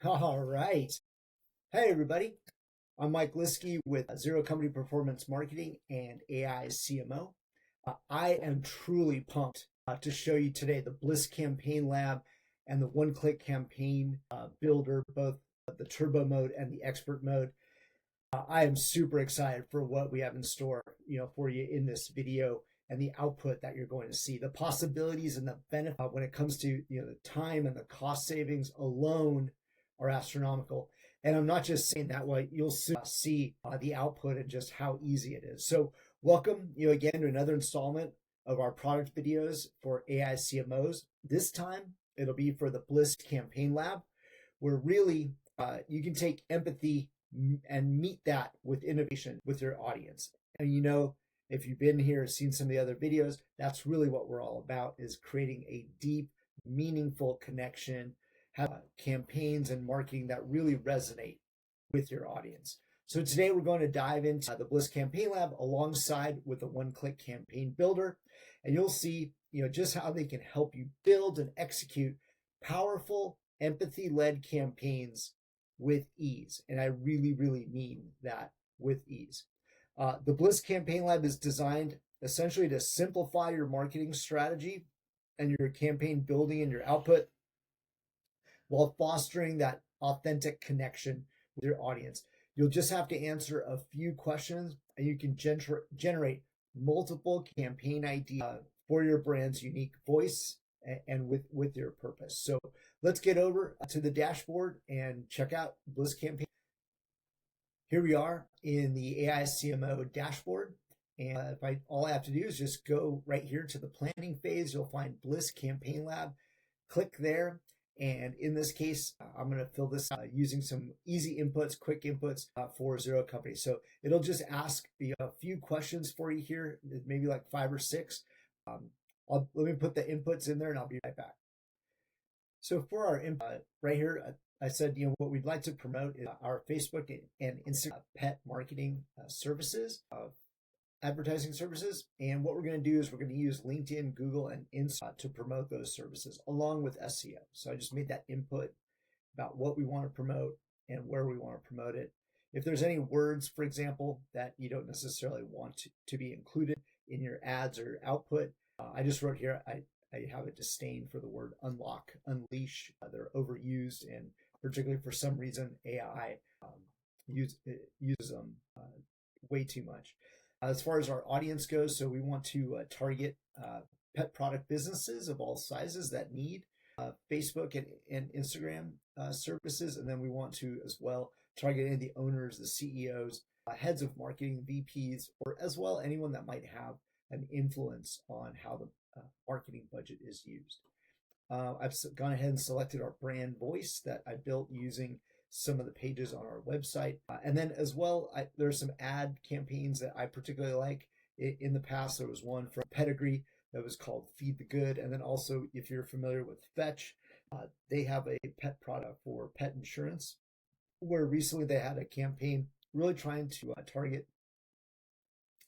All right. Hey, everybody. I'm Mike Liskey with Zero Company Performance Marketing and aiCMO. I am truly pumped to show you today the Bliss Campaign Lab and the one-click campaign builder, both the turbo mode and the expert mode. I am super excited for what we have in store, for you in this video and the output that you're going to see. The possibilities and the benefit when it comes to the time and the cost savings alone are astronomical. And I'm not just saying that way, you'll soon see the output and just how easy it is. So welcome again to another installment of our product videos for aiCMOs. This time it'll be for the Bliss Campaign Lab, where really you can take empathy and meet that with innovation with your audience. And if you've been here, seen some of the other videos, that's really what we're all about, is creating a deep, meaningful connection, have campaigns and marketing that really resonate with your audience. So today we're going to dive into the Bliss Campaign Lab alongside with the one-click campaign builder, and you'll see just how they can help you build and execute powerful, empathy-led campaigns with ease. And I really, really mean that, with ease. The Bliss Campaign Lab is designed essentially to simplify your marketing strategy and your campaign building and your output, while fostering that authentic connection with your audience. You'll just have to answer a few questions and you can generate multiple campaign ideas for your brand's unique voice and with your purpose. So let's get over to the dashboard and check out Bliss Campaign. Here we are in the aiCMO dashboard. And all I have to do is just go right here to the planning phase. You'll find Bliss Campaign Lab. Click there. And in this case, I'm going to fill this out using some easy inputs, quick inputs for Zero Company. So it'll just ask a few questions for you here, maybe like 5 or 6. Let me put the inputs in there and I'll be right back. So for our input right here, I said, what we'd like to promote is our Facebook and Instagram pet marketing services, advertising services. And what we're going to do is we're going to use LinkedIn, Google, and Insta to promote those services along with SEO. So I just made that input about what we want to promote and where we want to promote it. If there's any words, for example, that you don't necessarily want to be included in your ads or output, I just wrote here, I have a disdain for the word unlock, unleash. They're overused, and particularly for some reason, AI uses them way too much. As far as our audience goes, so we want to target pet product businesses of all sizes that need Facebook and Instagram services. And then we want to as well target any of the owners, the CEOs, heads of marketing, VPs, or as well anyone that might have an influence on how the marketing budget is used. I've gone ahead and selected our brand voice that I built using some of the pages on our website. And then as well, there's some ad campaigns that I particularly like. In the past, there was one from Pedigree that was called Feed the Good. And then also, if you're familiar with Fetch, they have a pet product for pet insurance, where recently they had a campaign really trying to target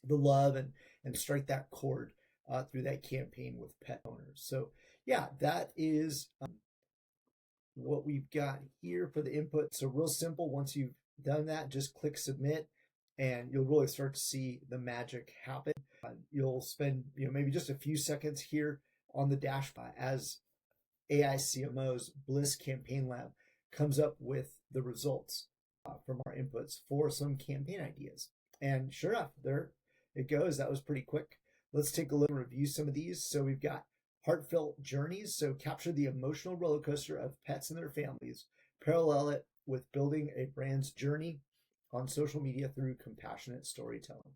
the love and strike that chord through that campaign with pet owners. So yeah, that is what we've got here for the input. So real simple. Once you've done that, just click submit and you'll really start to see the magic happen. You'll spend maybe just a few seconds here on the dashboard as aiCMO's Bliss Campaign Lab comes up with the results from our inputs for some campaign ideas. And sure enough, there it goes. That was pretty quick. Let's take a look and review some of these. So we've got heartfelt journeys. So capture the emotional roller coaster of pets and their families. Parallel it with building a brand's journey on social media through compassionate storytelling.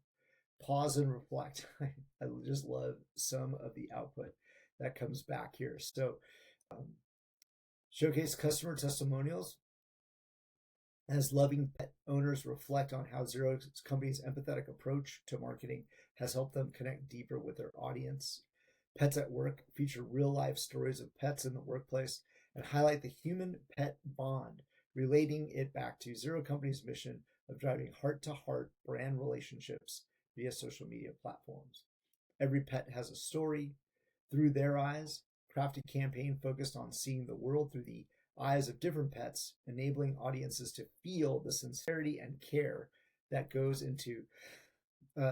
Pause and reflect. I just love some of the output that comes back here. So showcase customer testimonials as loving pet owners reflect on how Zero Company's empathetic approach to marketing has helped them connect deeper with their audience. Pets at Work feature real-life stories of pets in the workplace and highlight the human-pet bond, relating it back to Zero Company's mission of driving heart-to-heart brand relationships via social media platforms. Every pet has a story. Through their eyes, crafted campaign focused on seeing the world through the eyes of different pets, enabling audiences to feel the sincerity and care that goes into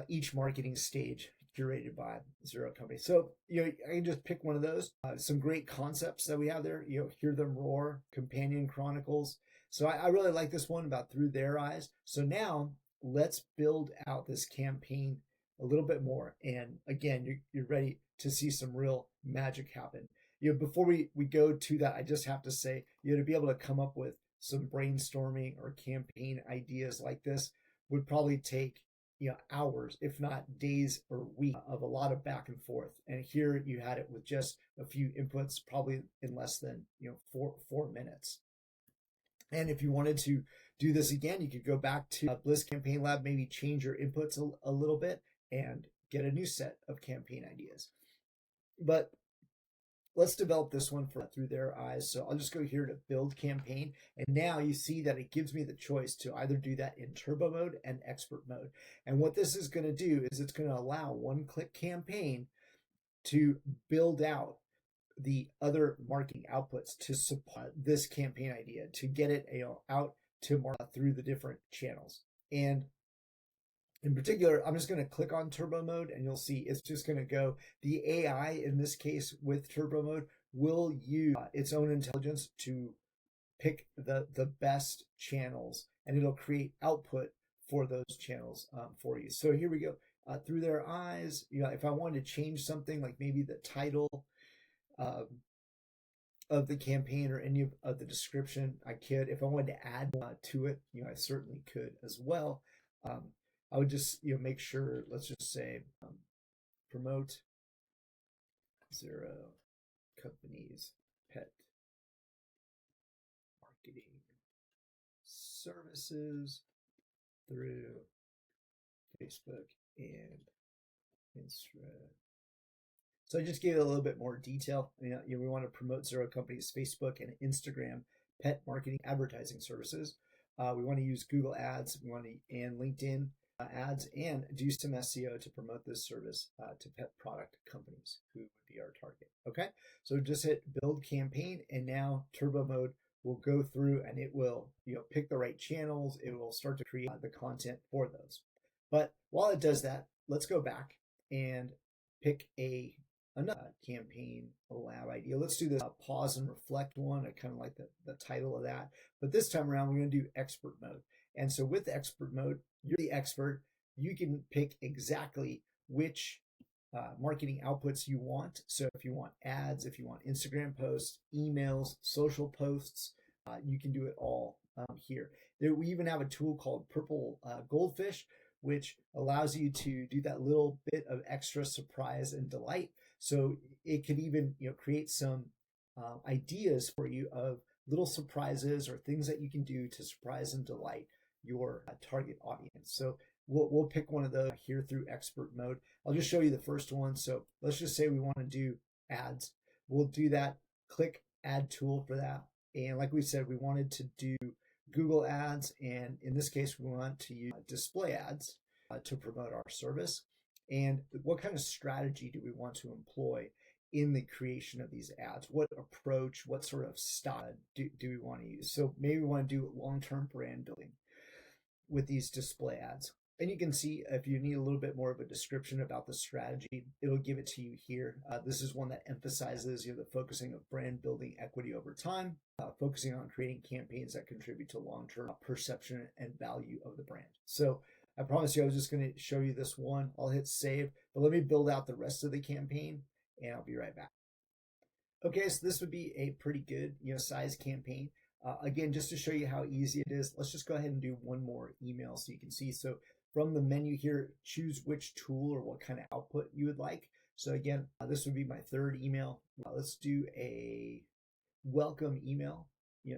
each marketing stage curated by Zero Company. So, I can just pick one of those. Some great concepts that we have there, Hear Them Roar, Companion Chronicles. So I really like this one about Through Their Eyes. So now let's build out this campaign a little bit more. And again, you're ready to see some real magic happen. Before we go to that, I just have to say, to be able to come up with some brainstorming or campaign ideas like this would probably take hours, if not days or weeks of a lot of back and forth. And here you had it with just a few inputs, probably in less than 4 minutes. And if you wanted to do this again, you could go back to Bliss Campaign Lab, maybe change your inputs a little bit and get a new set of campaign ideas. But let's develop this one for Through Their Eyes. So I'll just go here to build campaign. And now you see that it gives me the choice to either do that in turbo mode and expert mode. And what this is going to do is it's going to allow one-click campaign to build out the other marketing outputs to support this campaign idea, to get it out to market through the different channels. And in particular, I'm just going to click on turbo mode and you'll see it's just going to go. The AI in this case with turbo mode will use its own intelligence to pick the best channels, and it'll create output for those channels for you. So here we go. Through Their Eyes, if I wanted to change something like maybe the title of the campaign or any of the description, I could. If I wanted to add to it, I certainly could as well. I would just make sure, let's just say promote Zero Company's pet marketing services through Facebook and Instagram. So I just gave it a little bit more detail. We want to promote Zero Company's Facebook and Instagram pet marketing advertising services. We want to use Google Ads, and LinkedIn ads, and do some SEO to promote this service to pet product companies who would be our target. Okay, so just hit build campaign, and now turbo mode will go through and it will pick the right channels. It will start to create the content for those. But while it does that, let's go back and pick another campaign lab idea. Let's do this pause and reflect one. I kind of like the title of that. But this time around, we're going to do expert mode. And so with expert mode, you're the expert. You can pick exactly which marketing outputs you want. So if you want ads, if you want Instagram posts, emails, social posts, you can do it all here. We even have a tool called Purple Goldfish, which allows you to do that little bit of extra surprise and delight. So it could even create some ideas for you of little surprises or things that you can do to surprise and delight your target audience. So we'll pick one of those here through expert mode. I'll just show you the first one. So let's just say we want to do ads. We'll do that. Click add tool for that. And like we said, we wanted to do Google ads. And in this case, we want to use display ads to promote our service. And what kind of strategy do we want to employ in the creation of these ads? What approach, what sort of style do we want to use? So maybe we want to do long-term brand building with these display ads. And you can see if you need a little bit more of a description about the strategy, it'll give it to you here. This is one that emphasizes the focusing of brand building equity over time, focusing on creating campaigns that contribute to long-term perception and value of the brand. So I promise you I was just going to show you this one. I'll hit save, but let me build out the rest of the campaign and I'll be right back. Okay, so this would be a pretty good size campaign. Again, just to show you how easy it is, let's just go ahead and do one more email so you can see. So from the menu here, choose which tool or what kind of output you would like. So again, this would be my third email. Let's do a welcome email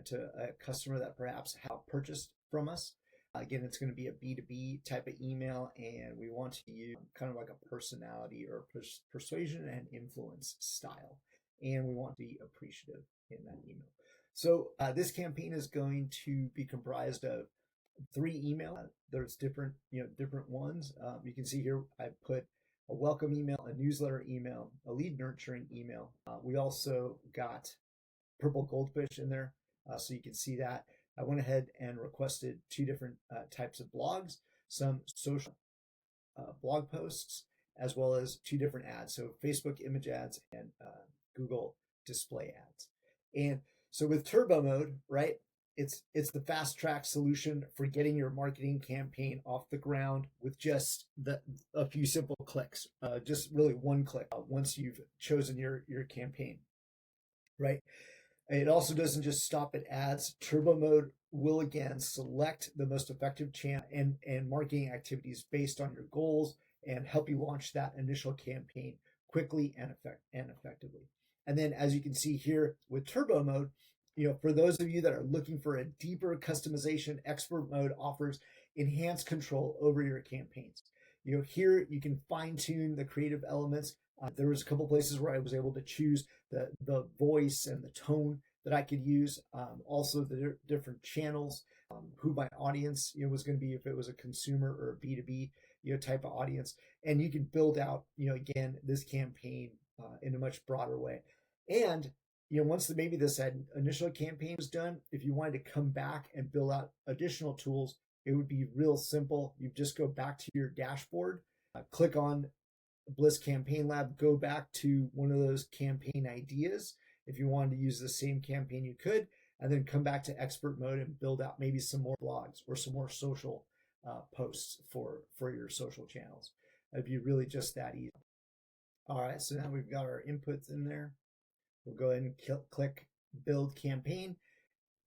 to a customer that perhaps have purchased from us. Again, it's going to be a B2B type of email, and we want to use kind of like a personality or persuasion and influence style. And we want to be appreciative in that email. So this campaign is going to be comprised of 3 emails. There's different ones. You can see here I put a welcome email, a newsletter email, a lead nurturing email. We also got Purple Goldfish in there. so you can see that. I went ahead and requested two different types of blogs, some social blog posts, as well as two different ads. So Facebook image ads and Google display ads. And so with turbo mode, right, it's the fast track solution for getting your marketing campaign off the ground with just a few simple clicks, just really one click once you've chosen your campaign, right? It also doesn't just stop at ads. Turbo mode will again select the most effective channel and marketing activities based on your goals and help you launch that initial campaign quickly and effectively. And then as you can see here with turbo mode, for those of you that are looking for a deeper customization, expert mode offers enhanced control over your campaigns. Here you can fine tune the creative elements. There was a couple places where I was able to choose the voice and the tone that I could use. Also the different channels, who my audience was going to be, if it was a consumer or a B2B type of audience. And you can build out again this campaign in a much broader way. And once maybe this initial campaign was done, if you wanted to come back and build out additional tools, it would be real simple. You just go back to your dashboard, click on Bliss Campaign Lab, go back to one of those campaign ideas. If you wanted to use the same campaign, you could, and then come back to expert mode and build out maybe some more blogs or some more social posts for your social channels. It'd be really just that easy. All right, so now we've got our inputs in there. We'll go ahead and click build campaign,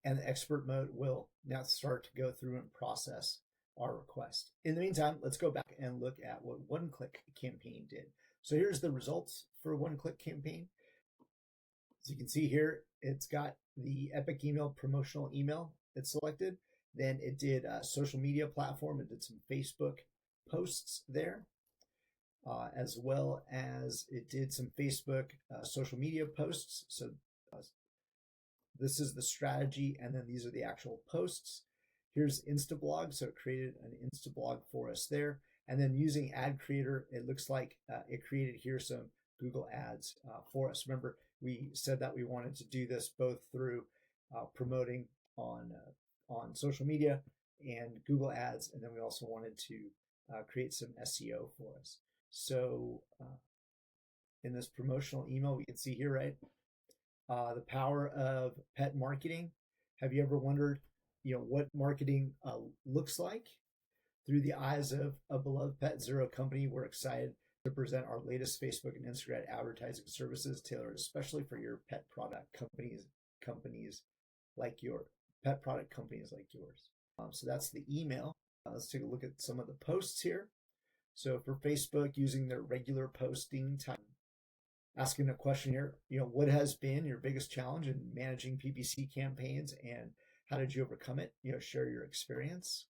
and the expert mode will now start to go through and process our request. In the meantime, let's go back and look at what one-click campaign did. So here's the results for one-click campaign. As you can see here, it's got the Epic Email promotional email it's selected. Then it did a social media platform. It did some Facebook posts there, as well as it did some Facebook social media posts. So this is the strategy, and then these are the actual posts. Here's Instablog, so it created an Instablog for us there. And then using Ad Creator, it looks like it created here some Google Ads for us. Remember, we said that we wanted to do this both through promoting on social media and Google Ads, and then we also wanted to create some SEO for us. So in this promotional email, we can see here, right, the power of pet marketing. Have you ever wondered, what marketing looks like? Through the eyes of a beloved pet Zero company, we're excited to present our latest Facebook and Instagram advertising services tailored especially for your pet product companies like your pet product companies like yours. So that's the email. Let's take a look at some of the posts here. So for Facebook, using their regular posting time, asking a question here, what has been your biggest challenge in managing PPC campaigns and how did you overcome it? Share your experience.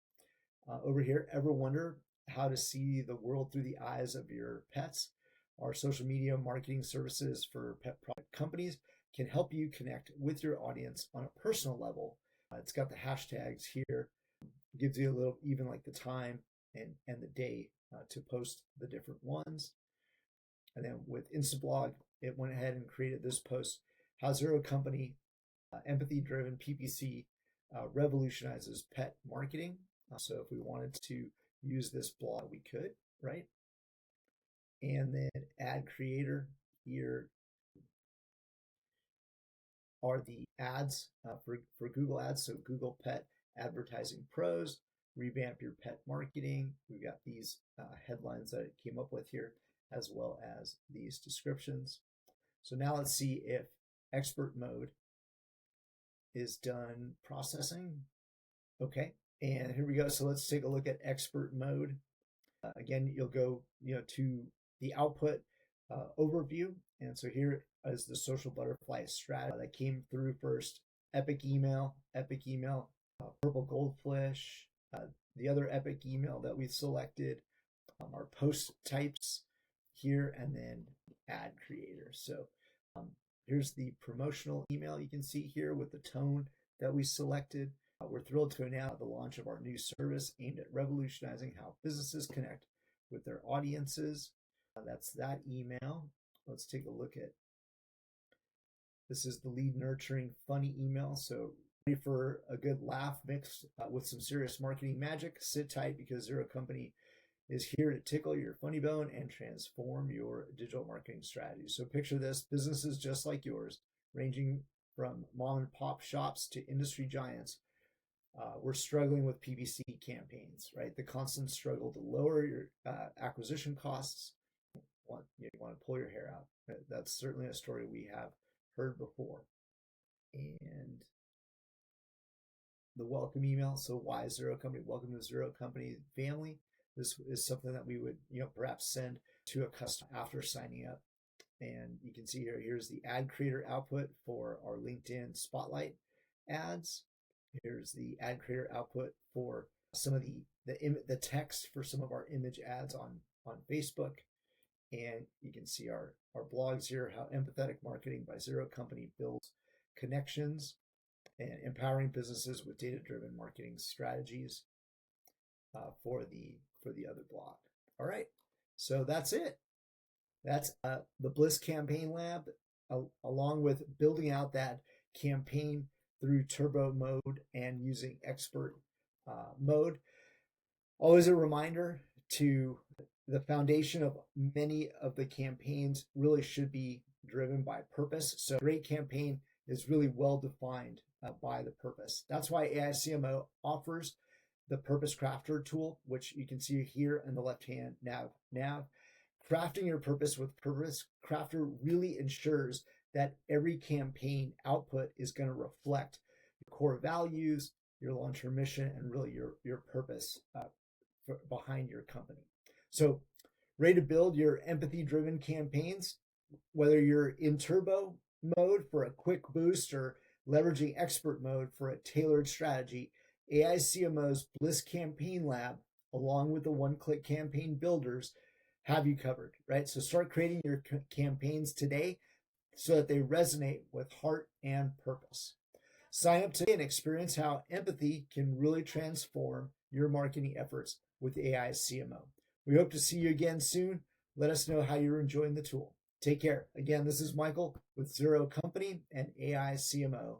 Over here, ever wonder how to see the world through the eyes of your pets? Our social media marketing services for pet product companies can help you connect with your audience on a personal level. It's got the hashtags here, gives you a little, even like the time and the day to post the different ones. And then with Instablog, it went ahead and created this post, how Zero Company, empathy-driven PPC revolutionizes pet marketing. So if we wanted to use this blog, we could, right? And then Ad Creator, here are the ads for Google Ads. So Google Pet Advertising Pros, revamp your pet marketing. We've got these headlines that it came up with here, as well as these descriptions. So now let's see if expert mode is done processing. Okay, and here we go. So let's take a look at expert mode. Again, you'll go to the output overview. And so here is the social butterfly strategy that came through first. Epic email, purple goldfish, the other epic email that we selected, our post types here, and then ad creator. So here's the promotional email you can see here with the tone that we selected. We're thrilled to announce the launch of our new service aimed at revolutionizing how businesses connect with their audiences. That's that email. Let's take a look at, this is the lead nurturing funny email. So Ready for a good laugh mixed with some serious marketing magic? Sit tight because Zero Company is here to tickle your funny bone and transform your digital marketing strategy. So picture this: businesses just like yours, ranging from mom and pop shops to industry giants. We're struggling with PPC campaigns, right? The constant struggle to lower your acquisition costs. You want to pull your hair out. That's certainly a story we have heard before. And the welcome email. So why Zero Company? Welcome to the Zero Company family. This is something that we would, perhaps send to a customer after signing up. And you can see here, here's the ad creator output for our LinkedIn Spotlight ads. Here's the ad creator output for some of the text for some of our image ads on Facebook. And you can see our blogs here, how empathetic marketing by Zero Company builds connections and empowering businesses with data-driven marketing strategies for the other blog. All right, so that's it. That's the Bliss Campaign Lab, along with building out that campaign through turbo mode and using expert mode. Always a reminder to the foundation of many of the campaigns really should be driven by purpose. So a great campaign is really well defined by the purpose. That's why aiCMO offers the Purpose Crafter tool, which you can see here in the left-hand nav. Crafting your purpose with Purpose Crafter really ensures that every campaign output is going to reflect your core values, your long-term mission, and really your purpose behind your company. So, ready to build your empathy-driven campaigns? Whether you're in turbo mode for a quick boost or leveraging expert mode for a tailored strategy, aiCMO's Bliss Campaign Lab, along with the one-click campaign builders, have you covered, right? So start creating your campaigns today so that they resonate with heart and purpose. Sign up today and experience how empathy can really transform your marketing efforts with aiCMO. We hope to see you again soon. Let us know how you're enjoying the tool. Take care. Again, this is Michael with Zero Company and aiCMO.io.